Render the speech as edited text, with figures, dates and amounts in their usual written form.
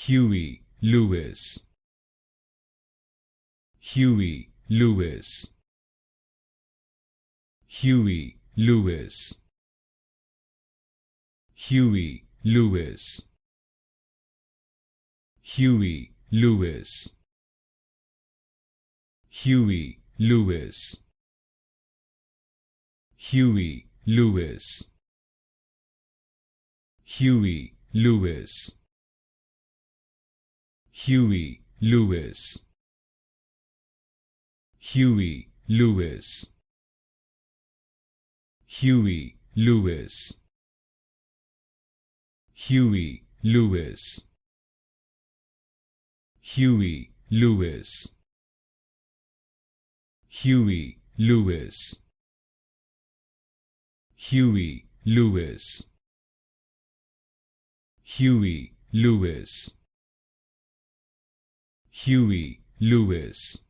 Huey Lewis, Huey Lewis, Huey Lewis, Huey Lewis, Huey Lewis, Huey Lewis, Huey Lewis, Huey Lewis, Huey Lewis, Huey Lewis, Huey Lewis, Huey Lewis, Huey Lewis, Huey Lewis, Huey Lewis, Huey Lewis, Huey Lewis,